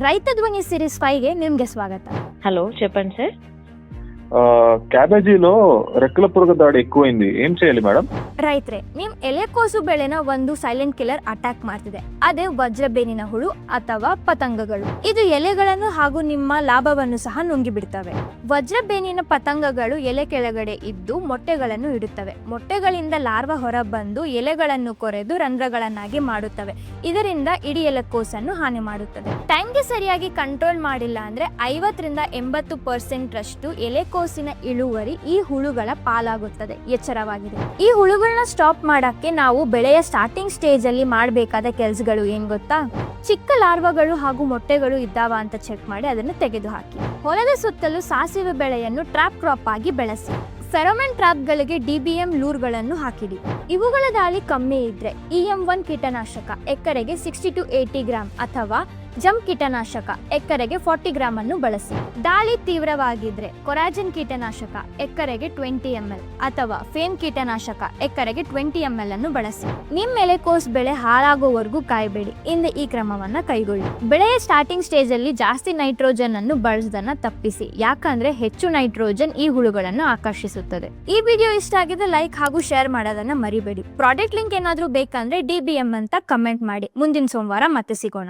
ರೈತ ಧ್ವನಿ ಸಿರೀಸ್ 5ಗೆ ನಿಮ್ಗೆ ಸ್ವಾಗತ. హలో చెప్పండి సార్. క్యాబేజీలో రెక్కల పురుగు దాడి ఎక్కువైంది, ఏం చేయాలి మేడం? ರೈತ್ರೆ, ನಿಮ್ ಎಲೆಕೋಸು ಬೆಳೆನ ಒಂದು ಸೈಲೆಂಟ್ ಕಿಲ್ಲರ್ ಅಟ್ಯಾಕ್ ಮಾಡ್ತಿದೆ. ಅದೇ ವಜ್ರಬೇನಿನ ಹುಳು ಅಥವಾ ಪತಂಗಗಳು. ಇದು ಎಲೆಗಳನ್ನು ಹಾಗೂ ನಿಮ್ಮ ಲಾಭವನ್ನು ಸಹ ನುಂಗಿ ಬಿಡ್ತವೆ. ವಜ್ರಬೇನಿನ ಪತಂಗಗಳು ಎಲೆ ಕೆಳಗಡೆ ಇದ್ದು ಮೊಟ್ಟೆಗಳನ್ನು ಇಡುತ್ತವೆ. ಮೊಟ್ಟೆಗಳಿಂದ ಲಾರ್ವಾ ಹೊರ ಬಂದು ಎಲೆಗಳನ್ನು ಕೊರೆದು ರಂಧ್ರಗಳನ್ನಾಗಿ ಮಾಡುತ್ತವೆ. ಇದರಿಂದ ಇಡೀ ಎಲೆಕೋಸನ್ನು ಹಾನಿ ಮಾಡುತ್ತದೆ. ಟೈಮ್ಗೆ ಸರಿಯಾಗಿ ಕಂಟ್ರೋಲ್ ಮಾಡಿಲ್ಲ ಅಂದ್ರೆ 50-80% ರಷ್ಟು ಎಲೆಕೋಸಿನ ಇಳುವರಿ ಈ ಹುಳುಗಳ ಪಾಲಾಗುತ್ತದೆ. ಎಚ್ಚರವಾಗಿದೆ. ಈ ಹುಳುಗಳನ್ನ ಸ್ಟಾಪ್ ಮಾಡಕ್ಕೆ ನಾವು ಬೆಳೆಯ ಸ್ಟಾರ್ಟಿಂಗ್ ಸ್ಟೇಜ್ ಅಲ್ಲಿ ಮಾಡಬೇಕಾದ ಕೆಲಸಗಳು ಏನ್ ಗೊತ್ತಾ? ಚಿಕ್ಕ ಲಾರ್ವಾಗಳು ಹಾಗೂ ಮೊಟ್ಟೆಗಳು ಇದ್ದಾವ ಅಂತ ಚೆಕ್ ಮಾಡಿ ಅದನ್ನು ತೆಗೆದು ಹಾಕಿ. ಹೊಲದ ಸುತ್ತಲೂ ಸಾಸಿವೆ ಬೆಳೆಯನ್ನು ಟ್ರಾಪ್ ಕ್ರಾಪ್ ಆಗಿ ಬೆಳೆಸಿ. ಫೆರೋಮನ್ ಟ್ರಾಪ್ಗಳಿಗೆ DBM ಲೂರ್ಗಳನ್ನು ಹಾಕಿಡಿ. ಇವುಗಳ ದಾಳಿ ಕಮ್ಮಿ ಇದ್ರೆ EM1 ಕೀಟನಾಶಕ ಎಕರೆಗೆ 60 to 80 ಗ್ರಾಂ ಅಥವಾ ಜಂಪ್ ಕೀಟನಾಶಕ ಎಕರೆಗೆ 40 ಗ್ರಾಂ ಅನ್ನು ಬಳಸಿ. ದಾಳಿ ತೀವ್ರವಾಗಿದ್ರೆ ಕೊರಾಜಿನ್ ಕೀಟನಾಶಕ ಎಕರೆಗೆ 20 ml ಅಥವಾ ಫೇಮ್ ಕೀಟನಾಶಕ ಎಕರೆಗೆ 20 ml ಅನ್ನು ಬಳಸಿ. ನಿಮ್ಮ ಎಲೆಕೋಸ್ ಬೆಳೆ ಹಾಳಾಗೋವರೆಗೂ ಕಾಯಬೇಡಿ. ಇಂದ ಈ ಕ್ರಮವನ್ನ ಕೈಗೊಳ್ಳಿ. ಬೆಳೆಯ ಸ್ಟಾರ್ಟಿಂಗ್ ಸ್ಟೇಜ್ ಅಲ್ಲಿ ಜಾಸ್ತಿ ನೈಟ್ರೋಜನ್ ಅನ್ನು ಬಳಸೋದನ್ನ ತಪ್ಪಿಸಿ. ಯಾಕಂದ್ರೆ ಹೆಚ್ಚು ನೈಟ್ರೋಜನ್ ಈ ಹುಳುಗಳನ್ನು ಆಕರ್ಷಿಸುತ್ತದೆ. ಈ ವಿಡಿಯೋ ಇಷ್ಟ ಆಗಿದ್ರೆ ಲೈಕ್ ಹಾಗೂ ಶೇರ್ ಮಾಡೋದನ್ನ ಮರಿಬೇಡಿ. ಪ್ರಾಡಕ್ಟ್ ಲಿಂಕ್ ಏನಾದ್ರೂ ಬೇಕಂದ್ರೆ DBM ಅಂತ ಕಮೆಂಟ್ ಮಾಡಿ. ಮುಂದಿನ ಸೋಮವಾರ ಮತ್ತೆ ಸಿಗೋಣ.